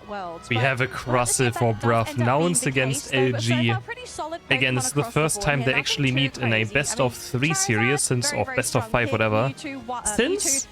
world. We have a crossover for bruv. Nouns against LG. Again, this is the first time they actually meet in a best-of-3 series since, or best-of-5, whatever. Since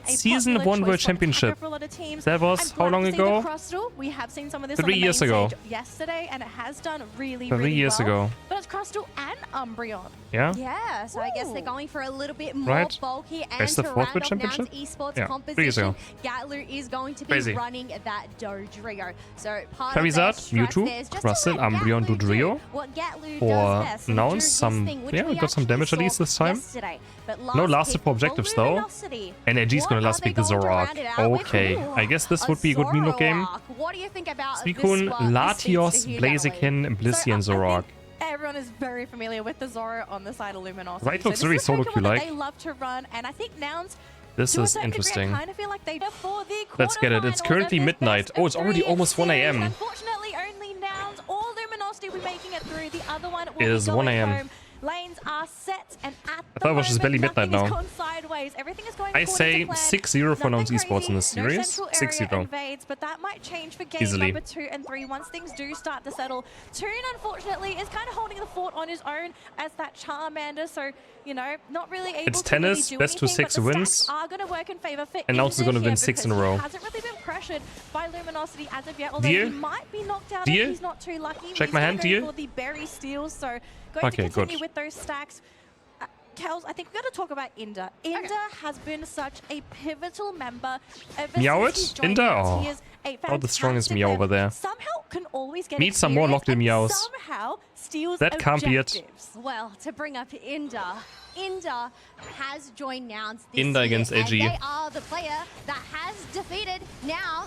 Season 1 World Championship. That was how long ago? 3 years ago. Yesterday, and it has done really, 3 years ago. But it's Crystal and Umbreon. Yeah? Yeah, so I guess they're going for a little bit more bulky and Best of to 4th round World off Championship? Nouns Esports Yeah, 3 years ago. composition. Gatlu is going to be running that Dodrio. So part Charizard, of their Mewtwo, there is just Crustle, to let Umbreon, Gatlu Dodrio. do what Gatlu For does best and do Nouns, his some, thing, which yeah, we got some actually damage at saw least this time. yesterday. But No last lasted pick for objectives for though. Luminosity. NAG's gonna What last are they pick the going to round Zoroark. it out with? Okay, Ooh, I guess this would be a good Mino game. Zoroark. What do you think about Suicune, this Latios, speaks to you, Gatlu? Blaziken, Blissey, and Zoroark. Everyone is very familiar with the Zoro on the side of Luminosity. Right, looks so very this is a solo Pokemon queue-like. that they love to run, and I think Nouns. This to a is certain degree, interesting. I kind of feel like they for the Let's get it. It's quarterfinals currently of this midnight. best Oh, it's of already 3 almost 1 series. a.m. Unfortunately, only Nouns or Luminosity will be making it through. The other one will It is be 1 going a.m. home. Lanes are set, and at I thought it was just barely midnight nothing now. has gone sideways. Everything is going I according say to plan. 6-0 for Nouns Nothing Esports in this crazy, series. no central area 6-0. invades, but that might change for game Easily. number 2 and 3 once things do start to settle. Toon, unfortunately, is kind of holding the fort on his own as that Charmander, so, you know, not really able It's to tennis, really do best to anything, 6 but the wins. stats are going to work in favor for And Nouns is going to win 6 in a row. He hasn't really been pressured by Luminosity as of yet, although Deal? he might be knocked out Deal? if he's not too lucky. Check He's my gonna hand, go deal? for the berry steals, so going Okay, to continue good. with those stacks. Kels, I think we've got to talk about Inda. Inda has been such a pivotal member ever Meow since he's it? joined Inda? us. Oh. He is a Oh, the strongest fantastic Meow over member. there. Somehow can always get Need some more experience locked-in and Meows. somehow steals That can't be it. objectives. Well, to bring up Inda, Inda has joined Nouns this Inda year, against and AG. they are the player that has defeated now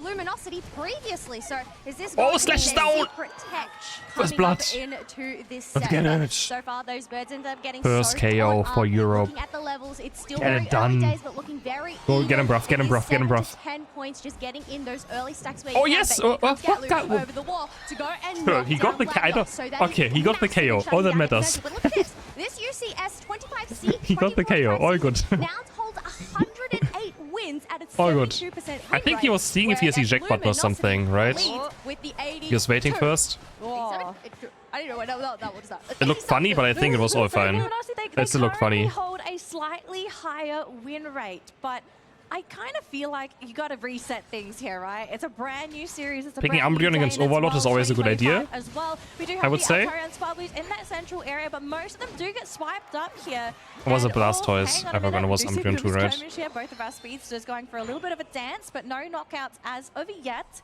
Luminosity previously. So is this going to be slash their down! secret tech First coming up blood. into this Let's set? get it. So far, those birds end up getting First so KO caught for up. Europe. Looking at the levels, it's still Get it very done. early days, but looking very Go, even. get him, bruv, get him, It is bruv, get him, 7 bruv. to 10 points, just getting in those early stacks where Oh, you yes! can, but here comes What Gatlu that- over the wall to go and Sure, knock he got the down K- I Blacklock, don't- so that okay, is he got the massively KO. shutting All that down matters. But look at this. This UCS 25C. He got the KO. All good. Nouns holds 108 wins at its All good. 72% hit I think he rate, was seeing if he has whereas jackpot or Luminosity something, right? leads with the 82. He was waiting first. Oh. I don't know what that was. It looked funny, but I think it was all fine. Luminosity, they It still looked currently funny. hold a slightly higher win rate, but I kind of feel like you got to reset things here, right? It's a brand new series. It's a Picking brand new Umbreon day, against and it's Overlord is World always a good idea. 2025 As well. We do have I would the say. Altaria and Sparkleys in that central area, but most of them do get swiped up here. Or was it And, Blastoise? hang on I a forgot minute, it was we do see Umbreon the too, right? skirmish here. Both of our speedsters going for a little bit of a dance, but no knockouts as of yet.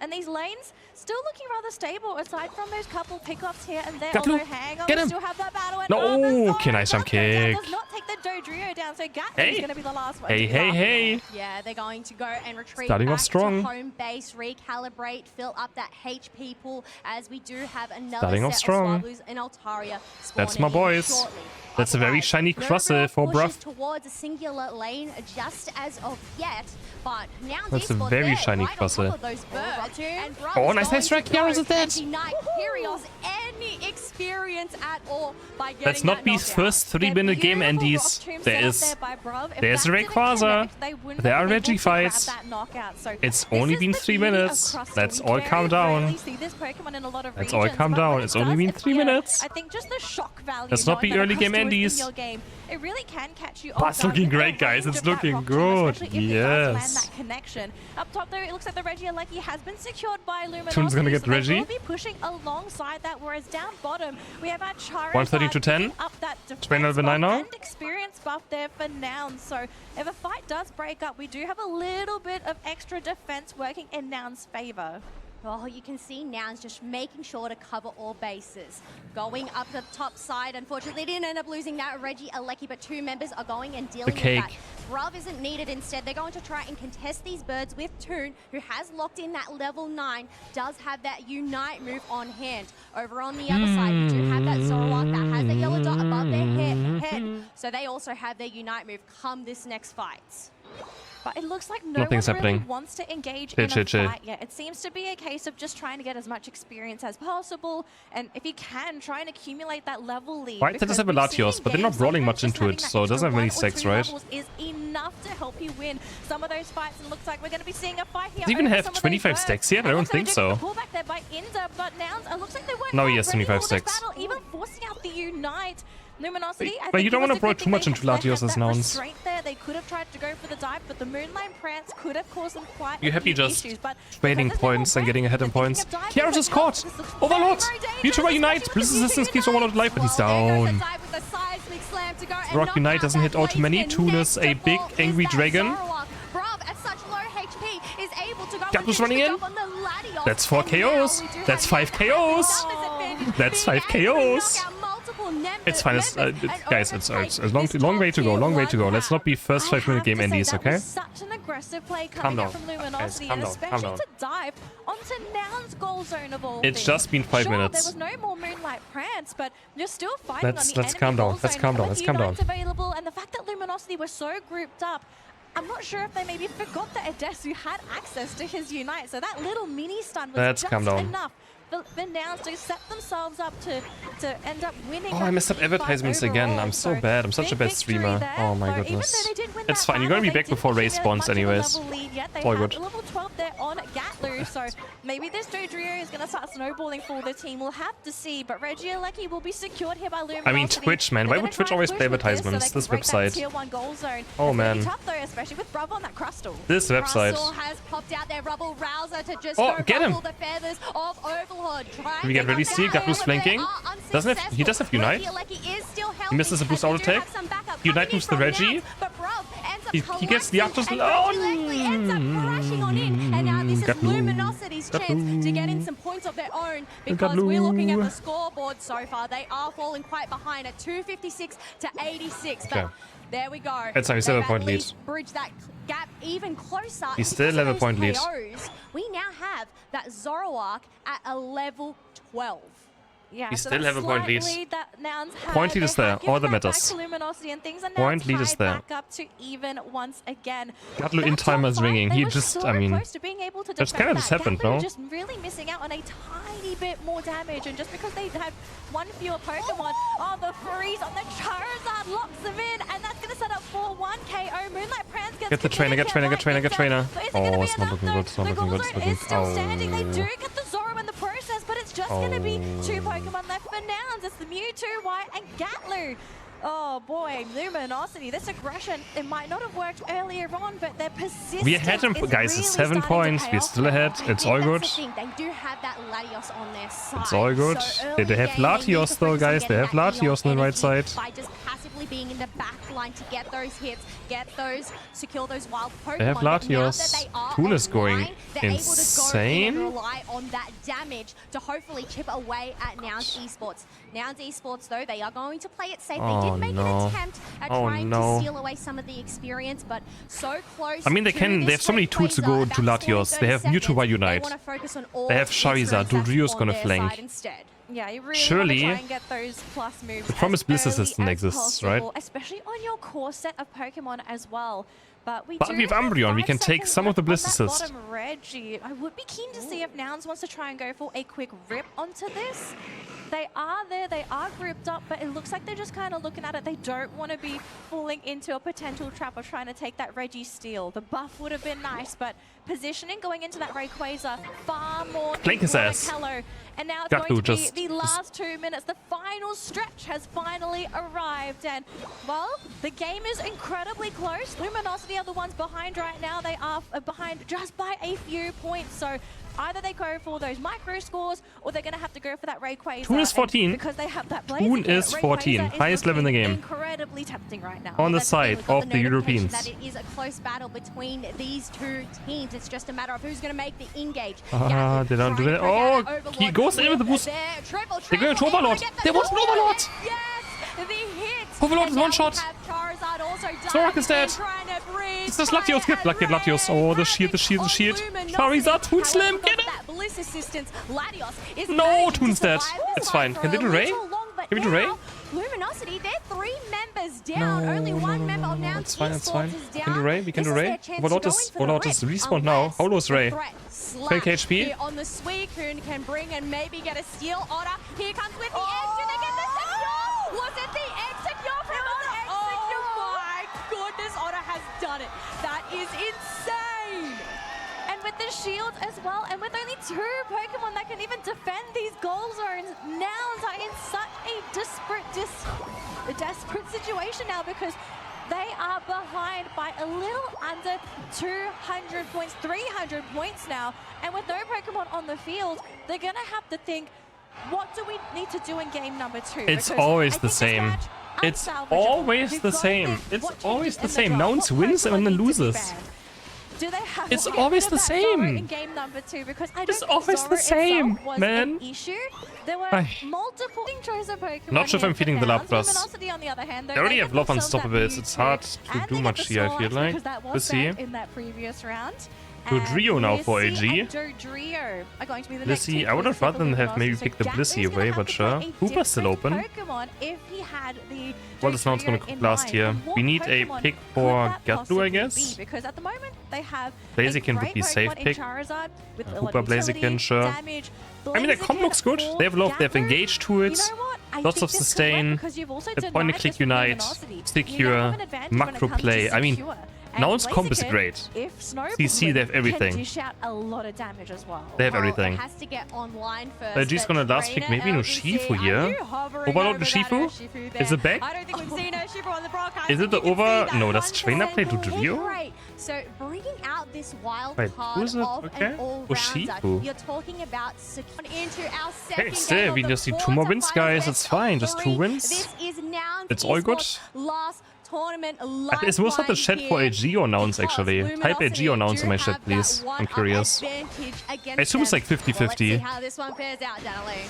And these lanes still looking rather stable, aside from those couple pickoffs here and there. Gatlu, Although, hang on, get we him. still have that battle. And No, the okay, nice jump kick. Does not take the Dodrio down, so Gatlu Hey. is going to be the last one. Hey, to hey, come. hey! Yeah, they're going to go and retreat Starting back off strong. to home base, recalibrate, fill up that HP pool, as we do have another Starting off set strong. of Swablues and Altaria That's my spawning in boys. shortly. That's a very Otherwise, shiny no crosser real for pushes Bruff. towards a singular lane just as of yet, but now That's a very shiny crosser. Oh, nice, nice track. Heroes is dead. Deny Kyrios any experience at all by getting Let's not that be knockout. first 3-minute game endies. There's Rayquaza. There are Regifights. It's only been 3 minutes. Let's all calm down. Let's all calm down. It's only been 3 minutes. I think just the shock value. Let's not be knowing that early a game Crystal is in endies. your game, it really can catch you But off it's guard looking with the great, guys. range It's of that looking rock tomb, good. especially if it does land Yes. that connection. Up top though, it looks like the Regieleki has been secured by Luminosity. Toon's gonna get so they Reggie. will be pushing alongside that, whereas down bottom we have our Charizard 130 to 10. picking up that defense Train over buff 9 now. and experience buff there for Nouns. So if a fight does break up, we do have a little bit of extra defense working in Nouns' favor. Oh, you can see Nouns just making sure to cover all bases. Going up the top side. Unfortunately, they didn't end up losing that Regieleki, but 2 members are going and dealing with that. Bruv isn't needed. Instead, they're going to try and contest these birds with Toon, who has locked in that level 9, does have that Unite move on hand. Over on the other side, we do have that Zoroark that has the yellow dot above their head. So they also have their Unite move come this next fight. But it looks like no Nothing's one happening. really wants to engage in a Chill. fight yet. It seems to be a case of just trying to get as much experience as possible, and if you can, try and accumulate that level lead. Right, that does have a Latios, but they're not rolling much into it, so it doesn't have many stacks, right? Is enough to help you win some of those fights, and looks like we're going to be seeing a fight here. Does he even have 25 stacks yet? I don't think so. Pullback there by Inda, but Nouns, it looks like they weren't No, he has 25 stacks. stacks. Even forcing out the Unite. Luminosity, But you don't want to brawl too much into Latios as Nouns. There. They could have tried to go for the dive, but the Moonlight Prance could have caused them quite You're happy just issues, but trading points and getting ahead in points. CrisHeroes is caught! Overlord! Mewtwo Unite! Blizz's Resistance keeps Overlord alive, but he's down. Rock Unite doesn't hit all too many. Tunis, a big angry dragon. Gatlu's running in. That's 4 KOs. That's 5 KOs. That's 5 KOs. It's fine, guys. It's a long way to go. Long way to go. Let's not be first 5-minute game endies, okay? Such an aggressive play Calm coming down. out from Luminosity, Guys, calm and down, especially calm down. to dive onto Nouns' goal zone of all It's things. just been 5 Sure, minutes. there was no more Moonlight Prance, but you're still fighting on the Let's enemy calm down. goal Let's zone calm down. with Let's calm down. Unites available, and the fact that Luminosity were so grouped up, I'm not sure if they maybe forgot that Adesu had access to his Unite, so that little mini stun was Let's just calm down. enough for Nouns to set themselves up to end up winning. Oh, I messed up advertisements again. I'm so bad. I'm such a bad streamer. Oh my goodness. It's fine. You're gonna be back before Ray spawns anyways. All good. Level 12 there on Gatlu, so maybe this Dodrio is gonna start snowballing for the team. We'll have to see, but Reggie Alecki will be secured here by Luminosity. I mean, Twitch, man. Why would Twitch always play advertisements? This website. Oh man. Tough though, especially with Bravo on that Crustal. This website. Crustal has popped out their Rubble Rouser to just Oh, get him! the feathers of Overlord. We get ready, see Gatlu's flanking. He does have Unite. He misses a boost auto attack. Unite moves the Reggie. He gets the Arctos. Oh, and now this is Gatlu. Luminosity's chance to get in some points of their own, because Gatlu. we're looking at the scoreboard so far. They are falling quite behind at 256 to 86. But Okay. there we go. That's how he's still a They've point at lead. least bridged that gap even closer. He's still Because of level those point lead. KOs, we now have that Zoroark at a level 12. Yeah, We so still that have a point slight lead. lead that Nouns had, Point lead is they there, have given all that back matters. to Luminosity, and things are now Point lead is tied there. back up to even once again. Gatlu in That time top is five, ringing. they He were just, so I mean, close to being able to that's defend kinda just that. happened, Gatlu no? just really missing out on a tiny bit more damage, and just because they had one fewer Pokemon, the freeze on the Charizard locks them in, and that's going to set up for 1 KO. Moonlight Prance gets Get the trainer, get trainer, get trainer, get trainer. Oh, it's not looking good, it's not looking good, it's looking is still standing. They good. do get the Zoro in the process, but it's just going to be 2 Pokemon left for Nouns. It's the Mewtwo, White, and Gatlu. Oh boy, Luminosity, this aggression, it might not have worked earlier on, but their persistence We ahead him, is guys. really It's 7 starting to points. pay We're off still now. ahead. It's all good. That's the thing. They do have that Latios on their side. It's all good. So They early have game, Latios need to though, focus on guys. They getting have that Latios on the right energy side. By just passively being in the back line to get those hits, secure those wild Pokemon. They have But now that Latios. they are Toon is going online, they're insane. able to go in and rely on that damage to hopefully chip away at Nouns Esports. Nouns Esports, though, they are going to play it safe. Oh, They did make no. an attempt at Oh, trying no. to steal away some of the experience, but so close. I mean, they to can. this They have so many Great tools to go Quasar, to about Latios. They have 30 Mewtwo by seconds. Unite. They want to focus on all They have Charizard. experience Dodrio's on gonna their flank. side instead. Yeah, you really Surely, want to try and get those plus moves. the promised as Bliss early Assistant as exists, right? possible, especially on your core set of Pokemon as well. But we But do with have Umbreon, we 5 can take seconds some of the left Bliss on that Assist. bottom Reggie. I would be keen to see if Nouns wants to try and go for a quick rip onto this. They are there, they are grouped up, but it looks like they're just kind of looking at it. They don't want to be falling into a potential trap of trying to take that Reggie steal. The buff would have been nice, but positioning going into that Rayquaza far more Flank his ass. Hello. And now it's Gatlu going to just- be the last 2 minutes. The final stretch has finally arrived. And, well, the game is incredibly close. Luminosity are the ones behind right now. They are behind just by a few points. So either they go for those micro scores, or they're going to have to go for that Rayquaza. Toon is 14. Because they have that Toon is 14. Highest level in the game. Incredibly tempting right now. On the That's side thing, we've got of the notification Europeans. That it is a close battle between these two teams. It's just a matter of who's going to make the engage. They don't do that. Oh, he goes in with the boost. They're going to Overlord. They want an Overlord. Yes, the hit. Overlord is one shot. Zoroark is dead. It's this Latios. Get Latios. Oh, the shield, the shield, the shield. Charizard, Toon Slam, get it. No, Toon's dead. It's fine. Can they do Ray? Give it to Ray. Luminosity, they're 3 members down. Only one member of Nouns It's fine, it's Esports fine. is We down. can do Ray, we can do This is Ray. their chance Overlord to is go in for the respawn rip, now. How low's unless Ray? the threat slash Quick HP. here on the Sweet, who can bring and maybe get a steal order. Here comes with the edge. Do they get the secure? Was it the edge secure from Otter? Oh my goodness, Otter has done it. That is insane. And with the shield as well, and with only 2 Pokemon that can even defend these goal zones, Nouns are in such a desperate situation now because they are behind by a little under 200 points, 300 points now. And with no Pokemon on the field, they're going to have to think, what do we need to do in game number 2? It's always the same. It's always the same. It's always the same. Nouns wins and then loses. Do they have It's always the same. In game number 2? Because I don't It's think always Zoro the same, itself was man. an issue. There were Ay. multiple choice of Pokemon. Not sure if I'm here for feeling the Nouns. Lapras. Luminosity, on the other hand, though, They already they have got Love themselves that Unstoppable. It's hard Mewtwo, to and do they much got the here, I feel Snorlax like. because that was We'll see. banned in that previous round. Dodrio now for Blissey AG. and Dodrio are going to be the next Blissey, 2 I would have choices for rather than have maybe Luminosity. picked the So Blissey Gatley's gonna away, have but to sure. play a Hooper's still different open. Pokemon if he had the Well, this one's gonna Dodrio in last mind. here. And what We need a Pokemon pick could for that Gatlu, I possibly guess. be? Because at the moment they have Blaziken a would be great safe Pokemon in pick. Charizard with a lot Hooper, of utility, Blaziken, sure. damage. I mean, their comp Blaziken looks good. for They have love, they have Gatlu. engage to it. You know what? I Lots think of this could sustain. work because you've also The point and denied click this with unite, Luminosity. You're secure, gonna have an advantage when it macro comes to play. I mean, secure. And Nouns comp is Blaziken, great. If Snowball CC, they have everything. can dish out a lot of damage as well. They have Well, everything. it has to get online first. LG's gonna but last pick Trainer maybe LGC, Urshifu are here. you hovering Overlord over that Urshifu? Urshifu there? Is it back? I don't think we've seen Urshifu on the broadcast. Is it the You can see over? that No, does 1% Trainer play Dodrio? Great. So bringing out this wild Wait, card who is it? of Okay. an all-rounder. Urshifu. You're talking about into our second Hey, still, game we of the just need 2 more wins, quarterfinals guys. best It's fine. of Just 2 3. wins. This is Nouns It's all good. Esports last tournament Is most of the chat for AG or Nouns, because actually? Type AG or Nouns in my chat, please. I'm curious. I assume it's like 50-50. Let's see how this one fares out, Danalee.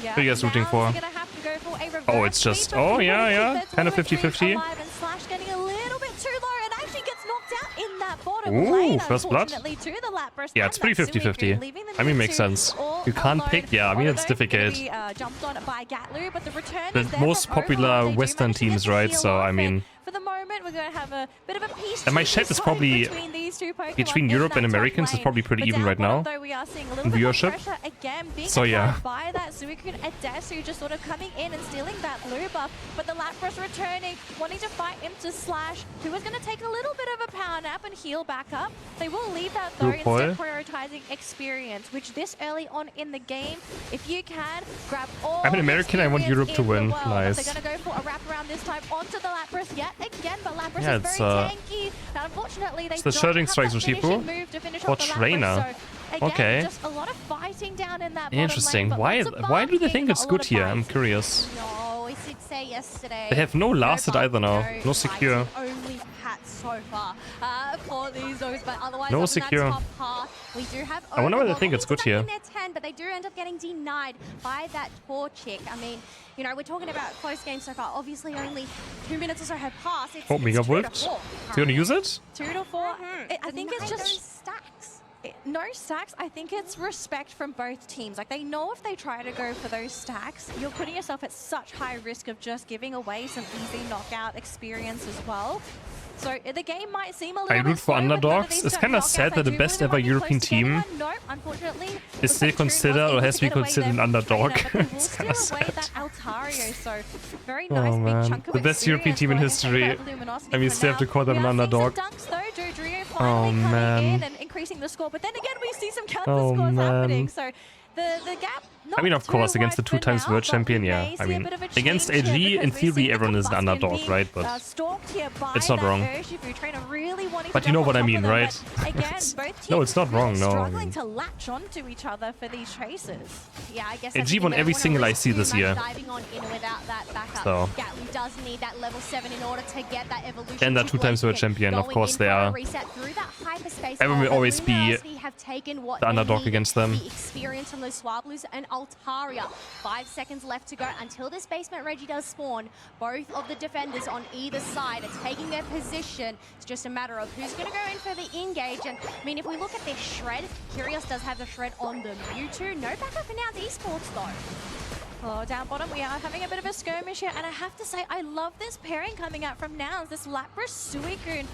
Yeah, Who are you guys rooting Nouns for? are gonna have to go for a Oh, reverse it's just- sweep, but oh, they yeah, wanna keep yeah. their Kinda toiletries 50-50. alive, and Slash getting a little bit too low and actually gets knocked out in that bottom Ooh, lane, first blood. unfortunately, to the Lapras. Yeah, and it's pretty that Suicune, 50-50. leaving the I mean, Mewtwo makes sense. all You can't alone. pick, yeah, I mean, it's Although gonna difficult. be, jumped on by Gatlu, but the return The is there most from popular Overlord. They do Western manage to get teams, the right? heal So, off, I and mean... for the moment, we're going to have a bit of a peace And my treaty chat is zone probably- between these 2 Pokemon Between in Europe that and top Americans, it's lane. probably pretty But even down right bottom, now. though, we are seeing a little In bit more viewership. pressure again being So, yeah. applied by that Suicune Adesu, just sort of coming in and stealing that blue buff. But the Lapras returning, wanting to fight into Slash, who is going to take a little bit of a power nap and heal back up. They will leave that though, Good boy. instead prioritizing experience, which this early on in the game, if you can, grab all I'm an the American, I want experience Europe to in the win. world. But Nice. they're going to go for a wraparound this time onto the Lapras yet again, but Lapras Yeah, is it's, very tanky. Now, unfortunately, they it's the don't Surging have Strikes that Urshifu finishing move to finish or off the Lapras, Trainer. so again, Okay. just a lot of fighting down in that bottom Interesting. lane, but Why lots of do they barking, think it's a lot good of here? I'm bites. curious. No, we did say yesterday. They have no lasted bark, either now. No bites, secure. Only pat so far for these dogs, but otherwise No other than secure. that top half, we do have I wonder why they Overlord think it's good stuck in here. their 10, but they do end up getting denied by that poor chick. I mean, you know, we're talking about close games so far. Obviously, only 2 minutes or so have passed. It's, Oh, it's Mega 2 to Wolfed. 4 Do you want to use it? 2 to 4. I think it's Deny those just stacks. no stacks. I think it's respect from both teams. Like, they know if they try to go for those stacks, you're putting yourself at such high risk of just giving away some easy knockout experience as well. So the game might seem a little I bit root for slow with none of underdogs. these It's top kinda knockouts. sad I that the do best really ever want to be European close to getting team one. No, unfortunately, is looks still like True was considered or able has to to be get away considered there an from underdog. Trainer, but they will It's steal kinda away sad. that Altario, so very Oh, nice big man. chunk of The best European experience team in going history. ahead of Luminosity And we for still have to now. call them We an are seeing underdog. some dunks though, Dodrio Oh, finally coming man. in and increasing the score, but then again we see some counter Oh, scores man. happening, so the gap not I mean, of too course, against the wide for 2-times now, world but champion, we yeah. may I see a mean, bit of a against change AG, here in because we've theory, seen everyone is the Combustion underdog, being, right? But stalked here by it's not that wrong. Urshifu Trainer really wanting But to you know jump what on I top mean, of them, right? but again, both teams No, it's not really wrong, no, I struggling mean- to latch onto each other for these chases. Yeah, I guess AG that's the won thing, every they don't single wanna IC risk this too much year. diving on in without that backup. So. Gatlu does need that level 7 in order to get that evolution. And that to 2-times world Blaziken. champion, of Going course in they for a are. reset through that hyperspace. Everyone will hole, always be Luminosity have taken what the they underdog need, against them. The experience from those Swablues and Altaria. 5 seconds left to go until this basement Reggie does spawn. Both of the defenders on either side are taking their position. It's just a matter of who's going to go in for the engage. And I mean, if we look at their shred, CrisHeroes does have the shred on the Mewtwo. No backup for Nouns Esports though. Oh, down bottom, we are having a bit of a skirmish here, and I have to say, I love this pairing coming out from Nouns. This Lapras Suicune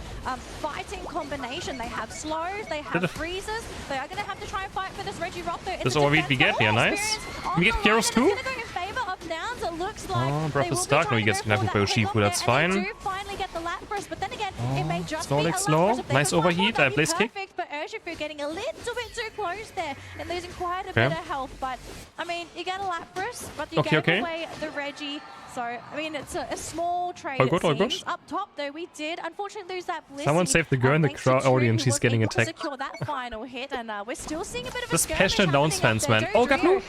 fighting combination. They have slows, they have freezes. They are going to have to try and fight for this Regirock though. This overheat we get here, nice. We get CrisHeroes too? It's going to go in favor of Nouns. It looks like oh, Breath is stuck. No, he gets kidnapped by Urshifu, that's fine. They do finally get the Lapras, but then again, it may just slow be like a slow. Lapras. Nice overheat. Blaze kick. But Urshifu getting a little bit too close there and losing quite a bit of health. But I mean, you get a Lapras, but you get away the Reggie. So, I mean, it's a small trade, it seems. Up top, though, we did unfortunately lose that Blissey. Someone saved the girl in the crowd audience. She's getting attacked. Secure that final hit, and we're still seeing a bit of a this passionate Nouns fans, man. Oh, Gatlu!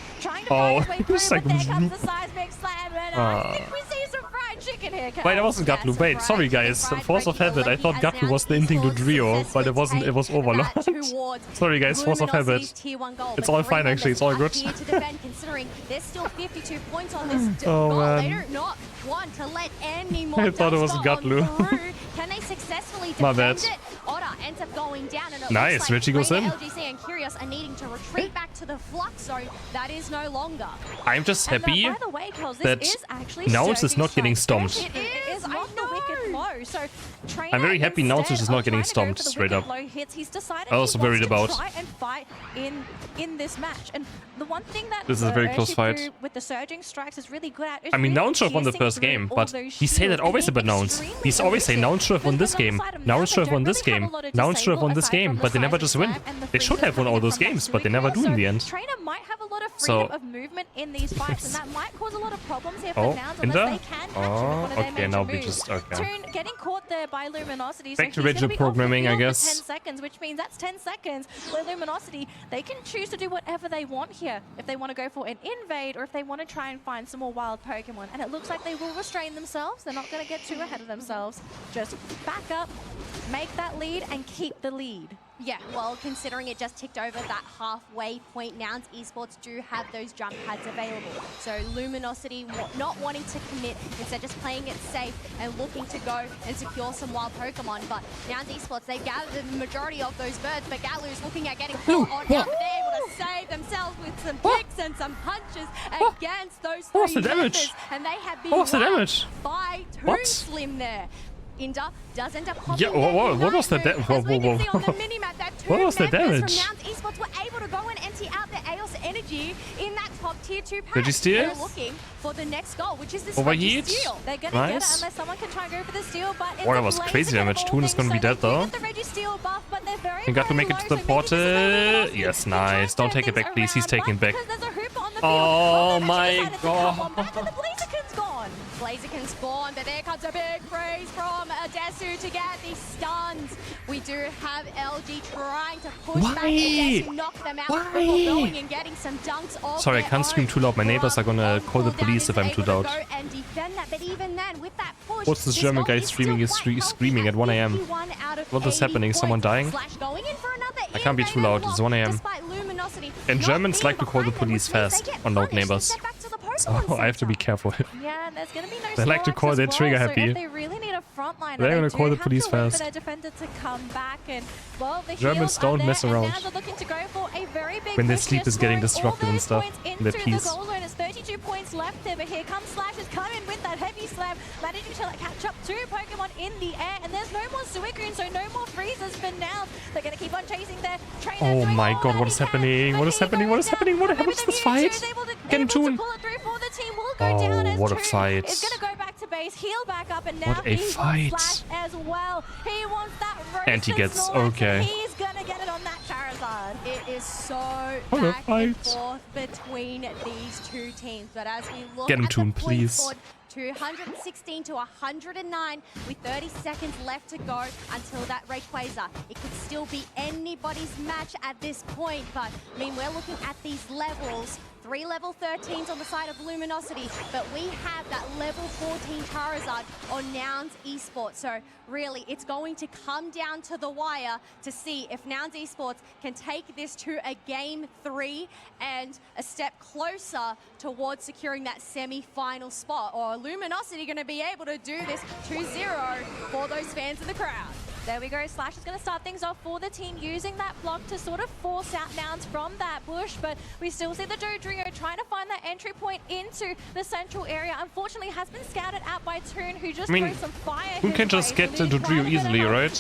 Oh, it's like... There comes the seismic slam, and I think we see some fried chicken here. Wait, that wasn't Gatlu. Wait, sorry, guys. Force of Habit. I thought Gatlu was the ending to Drio, but it wasn't. It was Overlord. Sorry, guys. Force of Habit. It's all fine, actually. It's all good. Oh, man. Not want to let any more I thought it was Gatlu. Can they successfully My bad. defend it? Otter ends up going down, and it nice, looks like Richie goes in. LGC and Curious are needing to retreat back to the flux zone. That is no longer. I'm just happy by the way, Kels, that Nouns is not getting stomped. It is not the wicked low. So I'm very happy Nouns is not getting stomped straight up. He's decided I was also worried about. Try and fight in this match. And the one thing that this is a very close fight with the surging strikes is really good at. I mean, Nouns should have won the first game, but he say that always about Nouns. He's always saying Nouns should have won this game. Nouns should have won this game. Nouns should have won this game, but they never just win. They should have won all those games, but they never do in the end. Trainer might have a lot of freedom of movement in these fights, and that might cause a lot of problems here for Nouns unless they can catch one of their major now we moves. just Toon getting caught there by Luminosity. Back to rigid programming, I guess. 10 seconds, which means that's 10 seconds where Luminosity, they can choose to do whatever they want here. If they want to go for an invade or if they want to try and find some more wild Pokemon. And it looks like they will restrain themselves. They're not going to get too ahead of themselves. Just back up, make that lead, and keep the lead. Yeah, well, considering it just ticked over that halfway point, Nouns Esports do have those jump pads available. So Luminosity not wanting to commit, instead just playing it safe and looking to go and secure some wild Pokemon. But Nouns Esports, they've gathered the majority of those birds, but Gatlu's looking at getting caught on out. They're able to save themselves with some kicks and some punches against those three members. And they have been won by Toon Slim there. Inda does end up popping. Yeah, what was the damage? Whoa. What was the damage? From Nouns Esports were able to go and empty out the Eos energy in that top tier 2 pack. Did you steal? They're looking for the next goal, which is this overheat. Steal. They're gonna get it unless someone can try and go for the steal, but oh, that was crazy damage. Toon is gonna be dead though. You got to make it to the portal. Yes, nice. Don't take it back, please. He's taking it back. Oh my god. Blaziken's gone, but there comes a big freeze from Adesu to get these stuns. We do have LG trying to push back Adesu, knock them out before going and getting some dunks off. Sorry, I can't scream too loud. My neighbors are gonna call the police if I'm too loud. What's this German guy streaming? He's screaming at 1 AM. What is happening? Someone dying? I can't be too loud. It's 1 AM. And Germans like to call the police fast on loud neighbors. So I have to be careful. Yeah, there's gonna be no they like to call their trigger happy. So they really need a frontline. They're gonna call the police fast. For their defender to come back, and well, the Germans don't mess around. To go for a very big when their sleep is getting disrupted and stuff. Their peace. It's 32 points left there, but here comes Slash is coming with that heavy slam, managing to catch up 2 Pokemon in the air, and there's no more Suicune, so no more freezes for now. They're gonna keep on chasing their trainer. Oh my god, what is happening? What is happening? What is happening? What happened to this fight? Get him Toon. Oh, what a fight. Is going to go back to base, heal back up, and now what a fight. Slash as well. He wants that roast. And he gets, okay. He's going to get it on that Charizard. It is so back and forth between these two teams. But as we look get him at Toon, the please. Board, 216 to 109 with 30 seconds left to go until that Rayquaza. It could still be anybody's match at this point, but I mean, we're looking at these levels. 3 level 13s on the side of Luminosity, but we have that level 14 Charizard on Nouns Esports. So really, it's going to come down to the wire to see if Nouns Esports can take this to a game 3 and a step closer towards securing that semi-final spot. Or Luminosity going to be able to do this 2-0 for those fans in the crowd. There we go. Slash is going to start things off for the team, using that block to sort of force out Nouns from that bush. But we still see the Dodrio trying to find that entry point into the central area. Unfortunately, has been scouted out by Toon, who just throws some fire. Who can just get to Dodrio easily, right?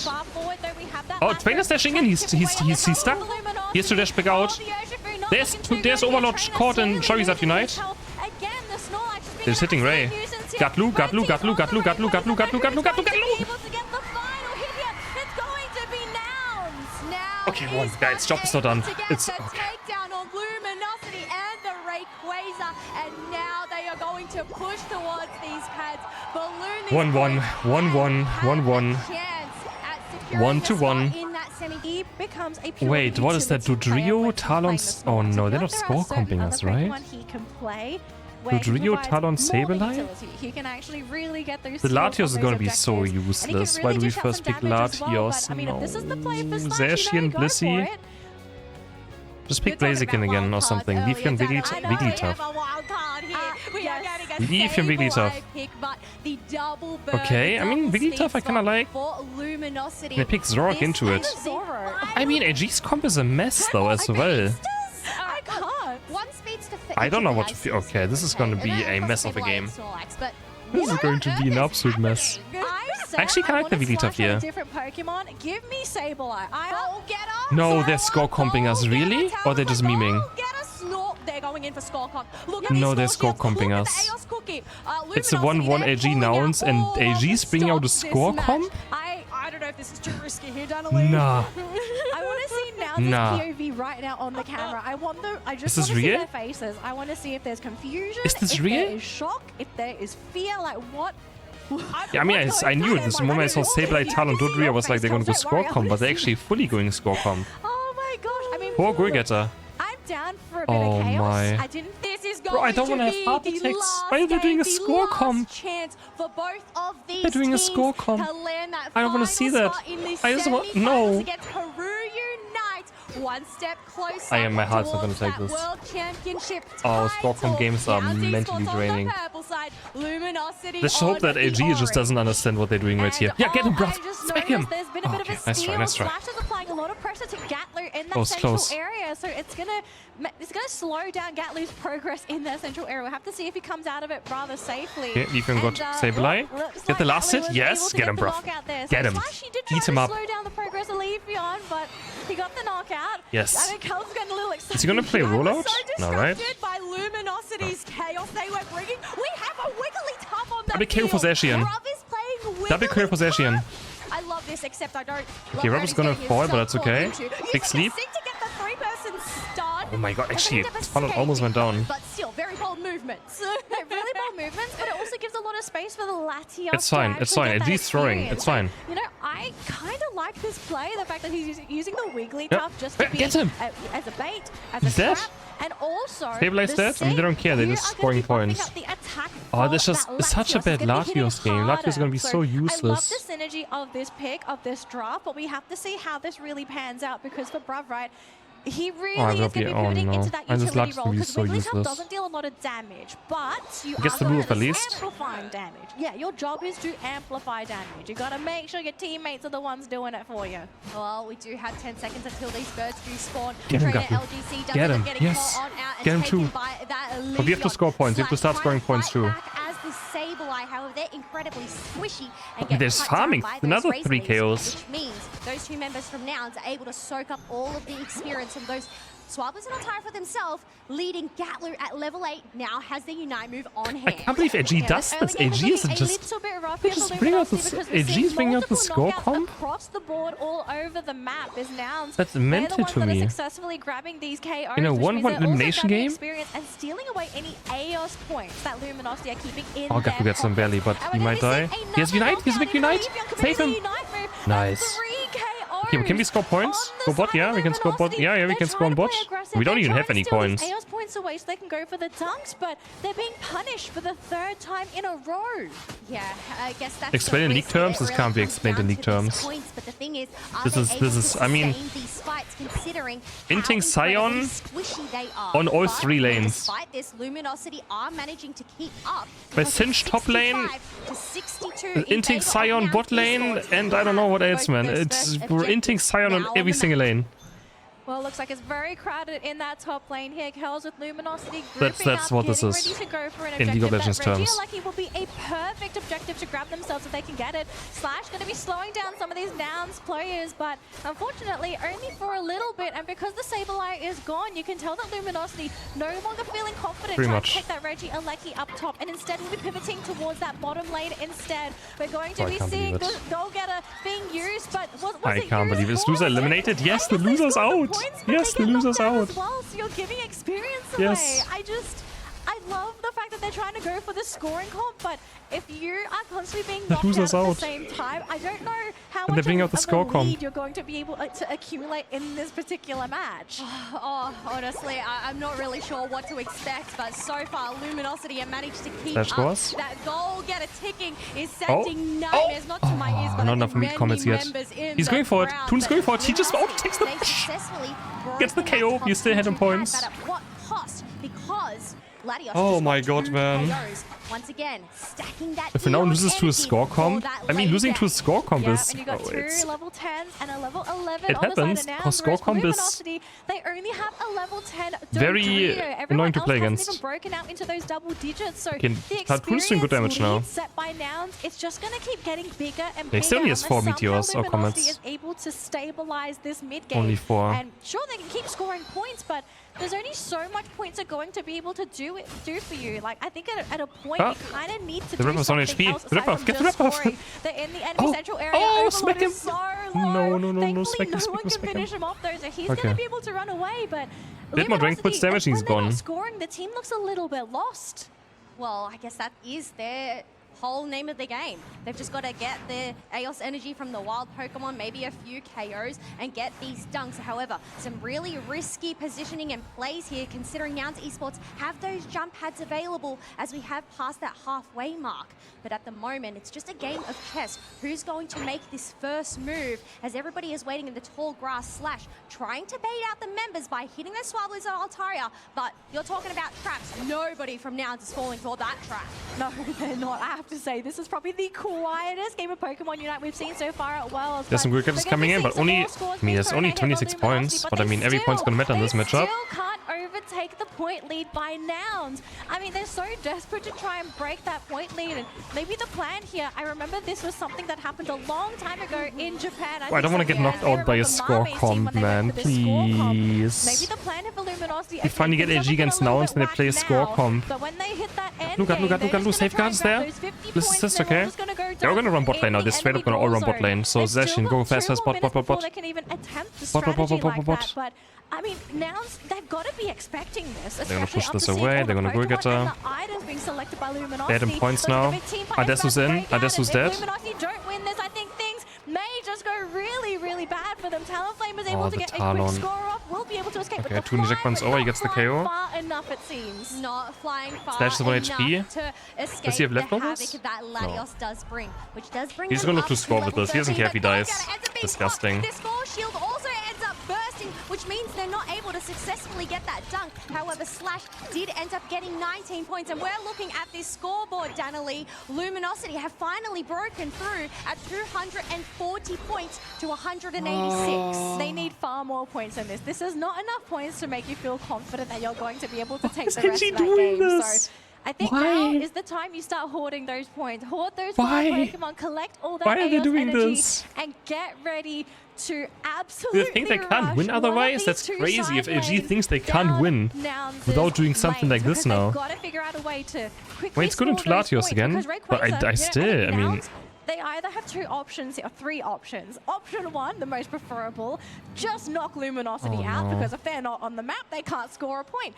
Oh, Twain is dashing in. He's stuck. He has to dash back out. There's Overlord caught in Charizard Unite. They're hitting Ray. Gatlu. Okay, one guys, job is not done. It's okay. Takedown on Luminosity and the Rayquaza, and now they are going to push towards these pads. 1-1, 1-1, 1-1. 1-1. Wait, what is that? Dodrio, Talons? Oh no, they're not score comping us, right? Dodrio, Talon, Sableye? The Latios is gonna be so useless. Why do we first pick Latios? No. Zacian, Blissey. Just pick Blaziken again or something. Leafeon, Wigglytuff. Leafeon, Wigglytuff. Okay, I mean, Wigglytuff I kinda like. They pick Zorok into it. I mean, AG's comp is a mess though as well. I don't know what to feel. Okay, this is going to be a mess of a game. This is going to be an absolute mess. I actually kind of like the Wigglytuff here. No, they're score comping us. Really? Or they're just memeing? No, they're score comping us. It's a 1-1 AG Nouns and AG's bringing out a score comp? I don't know if this is too risky here, Nah. I want to see Nouns' POV right now on the camera. I just want to see their faces. I want to see if there's confusion. Is this if real? there is shock, if there is fear, like what? Yeah, I mean, I knew it. This moment I saw Sableye, Talon, Dodrio, I was like, they're going to go score comp, but they're actually fully going score comp. Oh my gosh. I mean, Poor Goalgetter. I'm down for a bit of chaos. My. Bro, I don't want to have heart attacks. Why are they doing a score comp? They're doing a score comp. I don't want to see that. I just want... No. One step closer. My heart's not gonna take this. Oh, score comp games are mentally draining. Let's hope that AG just doesn't understand what they're doing right here. Yeah, get him, bruv. Smack him. Oh, okay, nice try, nice try. Slash is applying a lot of pressure to Gatlu in that close, central close. area, so it's gonna slow down Gatlu's progress in that central area. We'll have to see if he comes out of it rather safely. Okay, Leafeon got Sableye. Get the last hit? Yes, get him, bruv. Get him. Eat him up. Slow down the progress of Leafeon, but he got the knockout. Yes. I think Cal's getting a little excited. Is he gonna play rollout? No, right? By Luminosity's chaos they were bringing. We have a Wigglytuff on the Double kill for Zacian. Double kill for Zacian. I love this, except I don't. Okay, Rob is gonna fall, but that's okay. Big sleep. Oh my god, actually, Talon almost went down. But still, very bold movements. Really bold movements, but it also gives a lot of space for the Latios. It's fine, it's fine. AG's throwing, it's fine. You know, I kind of like this play, the fact that he's using the Wigglytuff just to be Get him. As a bait, as He's a dead. trap. And also, Sableye dead? I mean, they don't care, they're just scoring points. Oh, this is such a bad Latios game. Latios is gonna be so useless. I love the synergy of this pick, of this draft, but we have to see how this really pans out, because for Bruv, right, he really is going to be pivoting into that utility role, because Wigglytuff doesn't deal a lot of damage, but you are the move at least. Amplifying damage. Yeah, your job is to amplify damage. You got to make sure your teammates are the ones doing it for you. Well, we do have 10 seconds until these birds do spawn. Get him, Trainer Gatlu. LGC does Get him, getting yes. caught on out and Get him taken too. by that But we have to score points. We have to start scoring points too. As the Sableye, however, they're incredibly squishy and Okay, there's farming. Another 3 KOs. Which means those two members from Nouns are able to soak up all of the experience from those Swabblers in a tie for themselves, leading Gatlu at level 8 now has the Unite move on hand. I can't believe AG does this. AG isn't just... bring out the... AG is bringing out the score comp? Across the board, all over the map is Nouns. That's mental to me. Successfully grabbing these KOs, in a 1-1 elimination game? And stealing away any AOS points that Luminosity are keeping in Oh, Gatlu gets some barely, but he might die. He has Unite. He has a big Unite. Save him. Nice. Yeah, can we score points? Go bot, yeah, we can score bot. Yeah, we can score on bot. We don't even have any coins. Chaos points away so they can go for the dunks, but they're being punished for the 3rd time in a row. Yeah, I guess that's explained in league terms. This can't be explained in league terms. But the thing is, this is. I mean, inting Sion on all 3 lanes. Despite this, Luminosity are managing to keep up. By Cinch top lane, inting Sion bot lane, and I don't know what else, man. We're inting Sion on every single lane. Well, it looks like it's very crowded in that top lane here. Kells with Luminosity that's what this is ready to go for an in League of Legends terms. Lucky will be a perfect objective to grab themselves if they can get it. Slash going to be slowing down some of these Nouns players, but unfortunately only for a little bit. And because the Sableye is gone, you can tell that Luminosity no longer feeling confident trying to take that Reggie Alecki up top, and instead will be pivoting towards that bottom lane instead. We're going to be seeing the goal-getter being used, but I can't believe it. Is loser eliminated? Yes, the loser's out. Yes, the loser's out. As well, so you're giving experience away. Yes. I love the fact that they're trying to go for the scoring comp, but if you are constantly being knocked out at the same time, I don't know how much of a lead you're going to be able to accumulate in this particular match. Oh, honestly, I'm not really sure what to expect, but so far, Luminosity have managed to keep up. That goal-getter ticking is sending nightmares, not to my ears, but not enough mid comments yet. He's going for it. Toon's going for it. He just takes the gets the KO. You still had him points. But at what cost? Because Latios oh my god, man. Once again, stacking that if now loses to a score comp, I mean, losing to a score comp is... And you got 2 level 10s and a level 11 it happens, because score comp is... They only have a level 10 very annoying to play against. Even broken out into those double digits, so the experience doing good damage now. Set by Nouns, it's just going to keep getting bigger and bigger. They still only has 4 meteors or comets. Is able to stabilize this mid game. Only 4. And sure, they can keep scoring points, but there's only so much points are going to be able to do for you. Like, I think at a point you kind of need to do something else the rip-off, get the rip-off. They're in the enemy central area. Smack him. So low. No, smack him. No one can finish him off though, so he's going to be able to run away, but bit more drink puts damage, he's gone. Scoring, the team looks a little bit lost. Well, I guess that is their whole name of the game. They've just got to get the Eos energy from the wild Pokemon, maybe a few KOs, and get these dunks. However, some really risky positioning and plays here, considering Nouns Esports have those jump pads available as we have passed that halfway mark. But at the moment, it's just a game of chess. Who's going to make this first move as everybody is waiting in the tall grass Slash, trying to bait out the members by hitting the Swabblers on Altaria. But you're talking about traps. Nobody from Nouns is falling for that trap. No, they're not. I have to say, this is probably the quietest game of Pokemon Unite we've seen so far at Worlds. There's some good characters coming in, but only, there's only 26 points. But I mean, every point's gonna matter in this matchup. Still can't overtake the point lead by Nouns. I mean, they're so desperate to try and break that point lead, and maybe the plan here, I remember this was something that happened a long time ago in Japan. I don't want to get knocked out by a score comp, man, please. Maybe the plan for Luminosity, you finally get AG against Nouns and they play a score comp. But when they hit that end look at safeguards there. This is okay. They're gonna run bot lane now. They're straight up gonna all run bot lane. So Zashin, go fast, bot. They can even attempt the strategy like that, but I mean, Nouns, they've got to be expecting this. They're gonna push this away. They're gonna go get her. They had him points now. Adessu's in. Adessu's dead. Luminosity don't win this. I think things may just go really, really bad for them. Talonflame is able to get a quick score off. Will be able to escape. Okay, 2 checkpoints over. He gets the KO. Far enough, it seems. Not flying far Slash is 1 HP. Does he have leftovers? That Latios does bring, which does bring he's gonna look to score with this. He doesn't care if he dies. Disgusting. This score shield also ends up bursting, which means they're not able to successfully get that dunk. However, Slash did end up getting 19 points, and we're looking at this scoreboard, Danalee. Luminosity have finally broken through at 240 points to 186. They need far more points than this. This is not enough points to make you feel confident that you're going to be able to take the rest of that game. So I think now is the time you start hoarding those points. Hoard those Pokemon, collect all that energy, and get ready to absolutely Do you think they can't win otherwise? That's crazy if AG thinks they can't win without doing something like this now. Gotta figure out a way to Wait, it's good into Latios again, but I still, I mean... They either have 2 options or 3 options. Option 1, the most preferable, just knock Luminosity out because if they're not on the map, they can't score a point.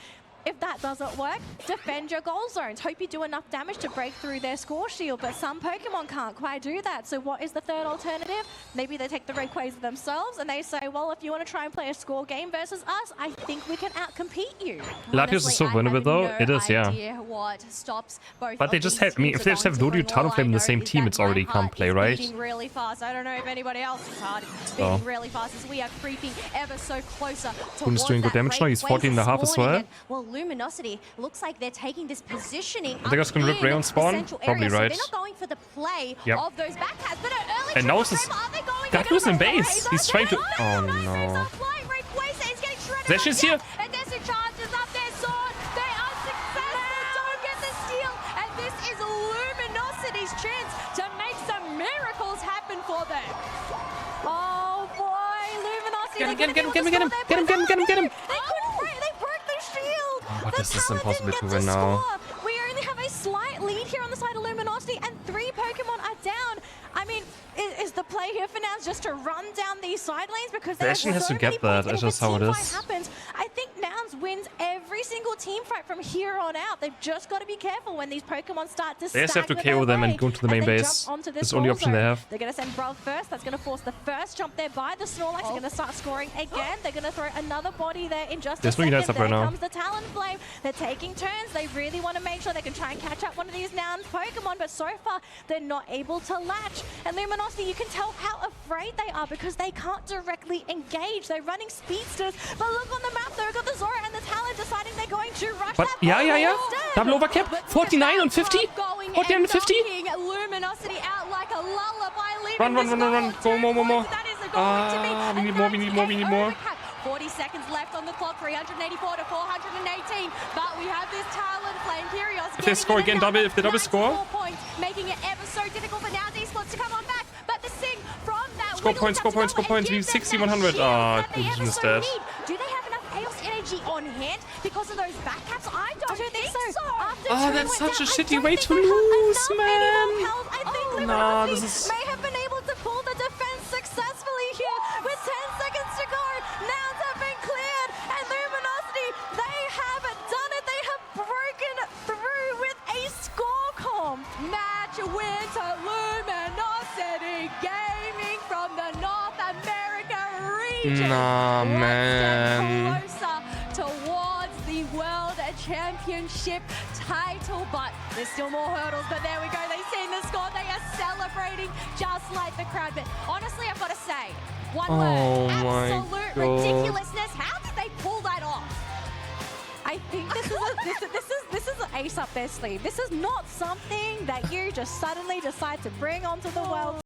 If that doesn't work, defend your goal zones. Hope you do enough damage to break through their score shield, but some Pokemon can't quite do that. So what is the third alternative? Maybe they take the Rayquaza themselves and they say, well, if you want to try and play a score game versus us, I think we can outcompete you. Latios is so winnable though. It is, yeah. But they just have, I mean, if they just have Dodu and Talonflame in the same team, it's already come play, right? Really fast. I don't know if anybody else is hard. Beating really fast as we are creeping ever so closer towards Boon's doing good damage now. He's 14.5 as well. Well, Luminosity looks like they're taking this positioning. I think I was going to rip Ray on spawn. Probably right. So they're not going for the play of those backpads, but early and now this is got loose in base. He's trying to. Oh no. Zesh's here. And Desu charges up their sword. They are successful. Don't get the steal. And this is Luminosity's chance to make some miracles happen for them. Oh boy, Luminosity. Get him. They broke the shield. Oh, but this is impossible to win now. We only have a slight lead here on the side of Luminosity, and 3 Pokemon are down. I mean, is the play here for Nouns just to run down these side lanes? Because they actually has to get that. That's just how it is. Happens, I think Nouns wins every single team fight from here on out. They've just got to be careful when these Pokemon start to They just have to KO them and go to the main base. That's the only option they have. They're going to send Brav first. That's going to force the first jump there by the Snorlax. They're going to start scoring again. They're going to throw another body there in just a second. There's no Unites up right now. There comes the Talonflame. They're taking turns. They really want to make sure they can try and catch up one of these Nouns Pokemon, but so far they're not able to latch. And Luminosity, you can tell how afraid they are because they can't directly engage. They're running speedsters, but look on the map, they've got the Zora and the Talon deciding they're going to rush but that. Yeah. Double overcap. 49 on 50. 49 on 50. Luminosity out like a lullaby. Run. Go more. We need more. 40 seconds left on the clock, 384 to 418. But we have this Talonflame. Curios. If they score again, if they double score. Points, making it ever so difficult for Nouns Esports to come on back. But the Sing from that. Score points. We need 6100. Ah, Illusion is dead. Do they have enough Chaos Energy on hand because of those backcaps? I don't think so. Oh, that's such a shitty way to lose, man. Nah, this is... may have been able to pull the defense successfully here with 10 seconds to go. Nouns have been cleared, and Luminosity, they have done it. They have broken through with a score comp. Match win to Luminosity Gaming from the North America region. Nah, man. Closer towards the World Championship title, but there's still more hurdles. But there we go. They've seen the score. They are celebrating just like the crowd. But honestly, I've got to say, one word: absolute ridiculousness. How did they pull that off? I think this is an ace up their sleeve. This is not something that you just suddenly decide to bring onto the world.